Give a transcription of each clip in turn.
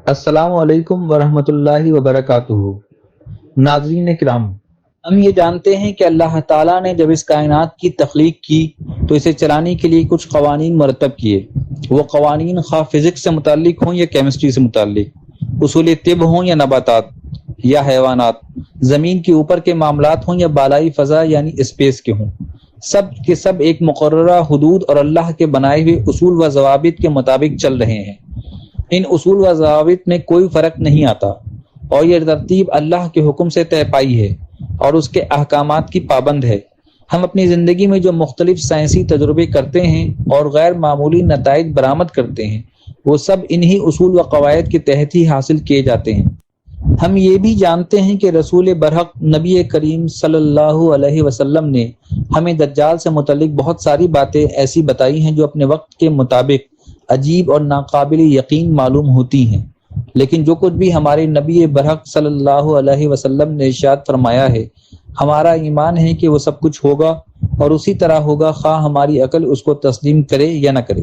السلام علیکم ورحمۃ اللہ وبرکاتہ۔ ناظرین کرام، ہم یہ جانتے ہیں کہ اللہ تعالیٰ نے جب اس کائنات کی تخلیق کی تو اسے چلانے کے لیے کچھ قوانین مرتب کیے۔ وہ قوانین خواہ فزکس سے متعلق ہوں یا کیمسٹری سے متعلق، اصول طب ہوں یا نباتات یا حیوانات، زمین کے اوپر کے معاملات ہوں یا بالائی فضا یعنی اسپیس کے ہوں، سب کے سب ایک مقررہ حدود اور اللہ کے بنائے ہوئے اصول و ضوابط کے مطابق چل رہے ہیں۔ ان اصول و ضوابط میں کوئی فرق نہیں آتا اور یہ ترتیب اللہ کے حکم سے طے پائی ہے اور اس کے احکامات کی پابند ہے۔ ہم اپنی زندگی میں جو مختلف سائنسی تجربے کرتے ہیں اور غیر معمولی نتائج برآمد کرتے ہیں، وہ سب انہی اصول و قواعد کے تحت ہی حاصل کیے جاتے ہیں۔ ہم یہ بھی جانتے ہیں کہ رسول برحق نبی کریم صلی اللہ علیہ وسلم نے ہمیں دجال سے متعلق بہت ساری باتیں ایسی بتائی ہیں جو اپنے وقت کے مطابق عجیب اور ناقابل یقین معلوم ہوتی ہیں، لیکن جو کچھ بھی ہمارے نبی برحق صلی اللہ علیہ وسلم نے ارشاد فرمایا ہے، ہمارا ایمان ہے کہ وہ سب کچھ ہوگا اور اسی طرح ہوگا، خواہ ہماری عقل اس کو تسلیم کرے یا نہ کرے۔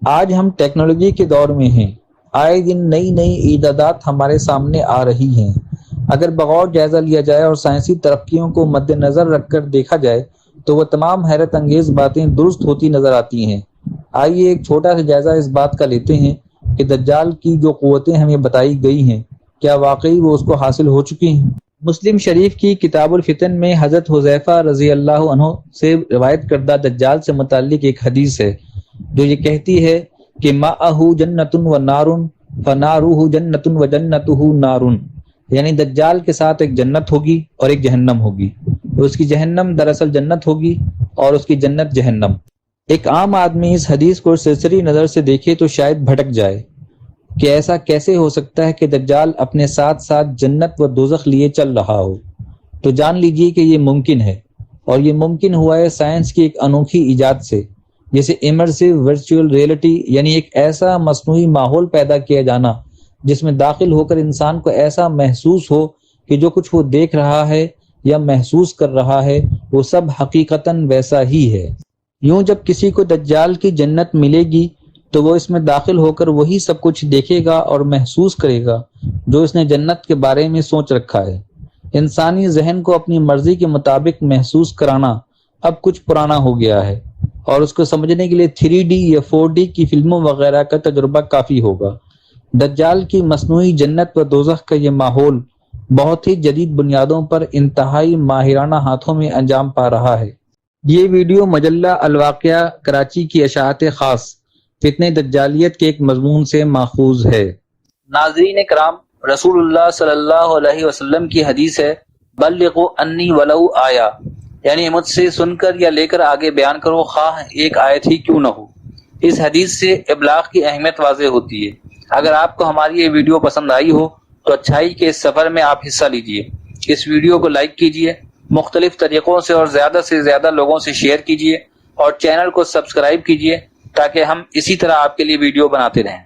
آج ہم ٹیکنالوجی کے دور میں ہیں، آئے دن نئی نئی ایجادات ہمارے سامنے آ رہی ہیں۔ اگر بغور جائزہ لیا جائے اور سائنسی ترقیوں کو مد نظر رکھ کر دیکھا جائے تو وہ تمام حیرت انگیز باتیں درست ہوتی نظر آتی ہیں۔ آئیے ایک چھوٹا سا جائزہ اس بات کا لیتے ہیں کہ دجال کی جو قوتیں ہمیں بتائی گئی ہیں، کیا واقعی وہ اس کو حاصل ہو چکی ہیں؟ مسلم شریف کی کتاب الفتن میں حضرت حذیفہ رضی اللہ عنہ سے روایت کردہ دجال سے متعلق ایک حدیث ہے جو یہ کہتی ہے کہ ماءہ جنت و نار فنارہ جنت و جنتہ نار، یعنی دجال کے ساتھ ایک جنت ہوگی اور ایک جہنم ہوگی، اس کی جہنم دراصل جنت ہوگی اور اس کی جنت جہنم۔ ایک عام آدمی اس حدیث کو سرسری نظر سے دیکھے تو شاید بھٹک جائے کہ ایسا کیسے ہو سکتا ہے کہ دجال اپنے ساتھ ساتھ جنت و دوزخ لیے چل رہا ہو۔ تو جان لیجئے کہ یہ ممکن ہے، اور یہ ممکن ہوا ہے سائنس کی ایک انوکھی ایجاد سے، جیسے امرسیو ورچوئل ریئلٹی، یعنی ایک ایسا مصنوعی ماحول پیدا کیا جانا جس میں داخل ہو کر انسان کو ایسا محسوس ہو کہ جو کچھ وہ دیکھ رہا ہے یا محسوس کر رہا ہے وہ سب حقیقتاً ویسا ہی ہے۔ یوں جب کسی کو دجال کی جنت ملے گی تو وہ اس میں داخل ہو کر وہی سب کچھ دیکھے گا اور محسوس کرے گا جو اس نے جنت کے بارے میں سوچ رکھا ہے۔ انسانی ذہن کو اپنی مرضی کے مطابق محسوس کرانا اب کچھ پرانا ہو گیا ہے، اور اس کو سمجھنے کے لیے 3D یا 4D کی فلموں وغیرہ کا تجربہ کافی ہوگا۔ دجال کی مصنوعی جنت و دوزخ کا یہ ماحول بہت ہی جدید بنیادوں پر انتہائی ماہرانہ ہاتھوں میں انجام پا رہا ہے۔ یہ ویڈیو مجلہ الواقعہ کراچی کی اشاعت خاص فتنہ دجالیت کے ایک مضمون سے ماخوذ ہے۔ ناظرین کرام، رسول اللہ صلی اللہ علیہ وسلم کی حدیث ہے، بلغوا انی ولو آیا، یعنی مجھ سے سن کر یا لے کر آگے بیان کرو، خواہ ایک آیت ہی کیوں نہ ہو۔ اس حدیث سے ابلاغ کی اہمیت واضح ہوتی ہے۔ اگر آپ کو ہماری یہ ویڈیو پسند آئی ہو تو اچھائی کے اس سفر میں آپ حصہ لیجئے، اس ویڈیو کو لائک کیجئے، مختلف طریقوں سے اور زیادہ لوگوں سے شیئر کیجئے، اور چینل کو سبسکرائب کیجئے تاکہ ہم اسی طرح آپ کے لیے ویڈیو بناتے رہیں۔